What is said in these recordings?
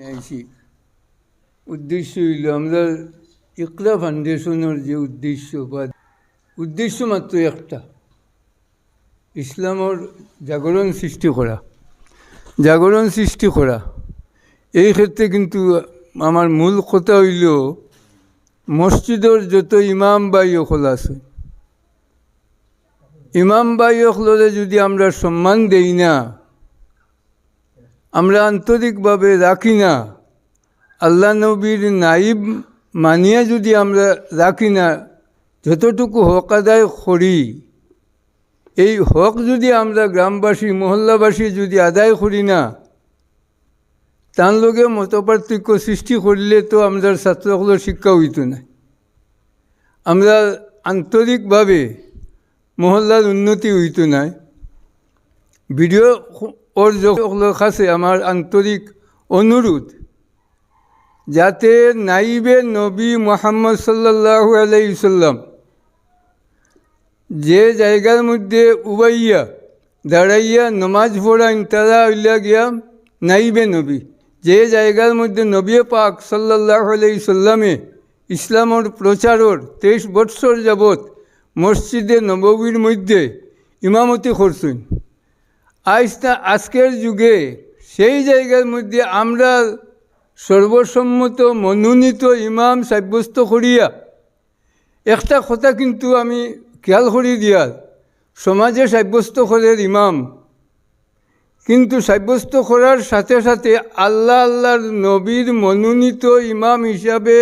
আইসি উদ্দেশ্য হইল আমরা ইকরা ফাউন্ডেশনের যে উদ্দেশ্য বা উদ্দেশ্য মাত্র একটা, ইসলামের জাগরণ সৃষ্টি করা। এই ক্ষেত্রে কিন্তু আমার মূল কথা হইল মসজিদের যত ইমাম বাই অকল আছে, ইমাম বাই অকলরে যদি আমরা সম্মান দেই না, আমরা আন্তরিকভাবে রাখি না, আল্লাহ নবীর নাইব মানিয়া যদি আমরা রাখি না, যতটুকু হক আদায় করি, এই হক যদি আমরা গ্রামবাসী মহল্লাবাসী যদি আদায় করি না, তার লগে মতপার্থক্য সৃষ্টি করলে তো আমরা ছাত্রসকলের শিক্ষা হইত না। আমরা আন্তরিকভাবে মহল্লার উন্নতি হইত না। ভিডিও ওর সকলের কাছে আমার আন্তরিক অনুরোধ, যাতে নাইবে নবী মুহাম্মদ সাল্লাল্লাহু আলাইহি সাল্লাম যে জায়গার মধ্যে উবাইয়া দাঁড়াইয়া নমাজ পড়াইন, তারা হইলা গিয়া নাইবে নবী। যে জায়গার মধ্যে নবী পাক সাল্লাল্লাহু আলাইহি সাল্লামে ইসলামের প্রচারের 23 বৎসর যাবৎ মসজিদে নববীর মধ্যে ইমামতি করছেন, আজকের যুগে সেই জায়গার মধ্যে আমরা সর্বসম্মত মনোনীত ইমাম সাব্যস্ত করিয়া, একটা কথা কিন্তু আমি খেয়াল করি দিয়ার, সমাজে সাব্যস্ত করার ইমাম, কিন্তু সাব্যস্ত করার সাথে সাথে আল্লাহর নবীর মনোনীত ইমাম হিসাবে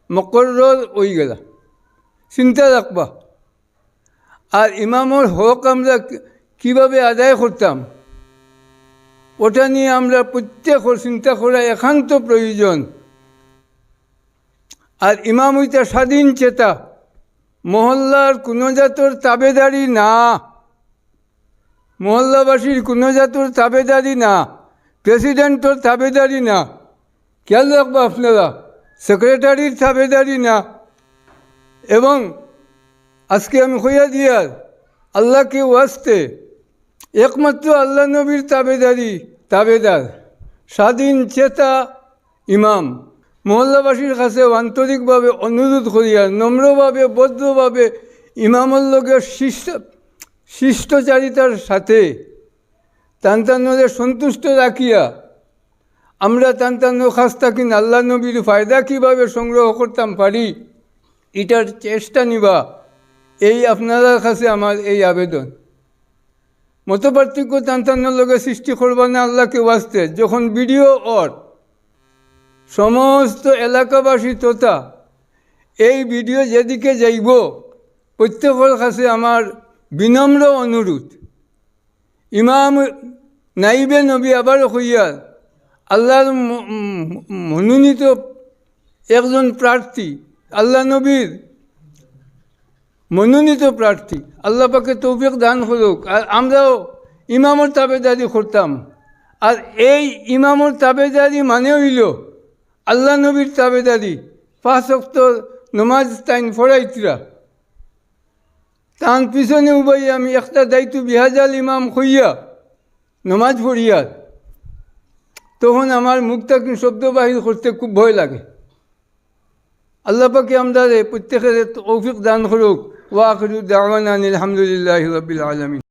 মকরর হয়ে গেল। চিন্তা রাখবা। আর ইমামর হক আমরা কিভাবে আদায় করতাম, ওটা নিয়ে আমরা প্রত্যেকের চিন্তা করা একান্ত প্রয়োজন। আর ইমাম হইতে স্বাধীন চেতা, মহল্লার কোনো জাতর তাবেদারি না, মহল্লাবাসীর কোনো জাতর তাবেদারি না, প্রেসিডেন্টর তাবেদারি না, খেয়াল রাখবো আপনারা, সেক্রেটারির তাবেদারি না। এবং আজকে আমি কইয়া দিয়ার আল্লাহকে ওয়াস্তে একমাত্র আল্লাহ নবীর তাবেদার স্বাধীন চেতা ইমাম। মহল্লাবাসীর কাছে আন্তরিকভাবে অনুরোধ করিয়া নম্রভাবে ভদ্রভাবে ইমামের লগে শিষ্টাচারিতার সাথে তান্তানরে সন্তুষ্ট রাখিয়া আমরা তান্তানোর কাছ থেকে আল্লাহ নবীর ফায়দা কীভাবে সংগ্রহ করতাম পারি, এটার চেষ্টা নিবা। এই আপনাদের কাছে আমার এই আবেদন। মতপার্থক্য তান্তানোর লগে সৃষ্টি করবা না আল্লাহকে ওয়াস্তে। যখন ভিডিও ওর সমস্ত এলাকাবাসী তথা এই ভিডিও যেদিকে যাইব, প্রত্যেকের কাছে আমার বিনম্র অনুরোধ, ইমাম নাইবে নবী আবারও হইয়ার আল্লাহর মনোনীত একজন প্রার্থী, আল্লাহ নবীর মনোনীত প্রার্থী, আল্লাহ পাকে তৌফিক দান করুক। আর আমরাও ইমামর তাবেদারি করতাম। আর এই ইমামর তাবেদারি মানে হইল আল্লাহ নবীর তাবেদারি। 5 ওয়াক্ত নমাজ তাইন ফরাইতরা, তান পিছনে উবাই আমি একটা দায়িত্ব বিহাজাল ইমাম হইয়া নমাজ পড়িয়ার, তখন আমার মুখটা শব্দ বাহির করতে খুব ভয় লাগে। আল্লাহ পাকে আমাদের প্রত্যেকের তৌফিক দান করুক। ওয়া আখিরু দাওয়ানা আলহামদুলিল্লাহি রাব্বিল আলামিন।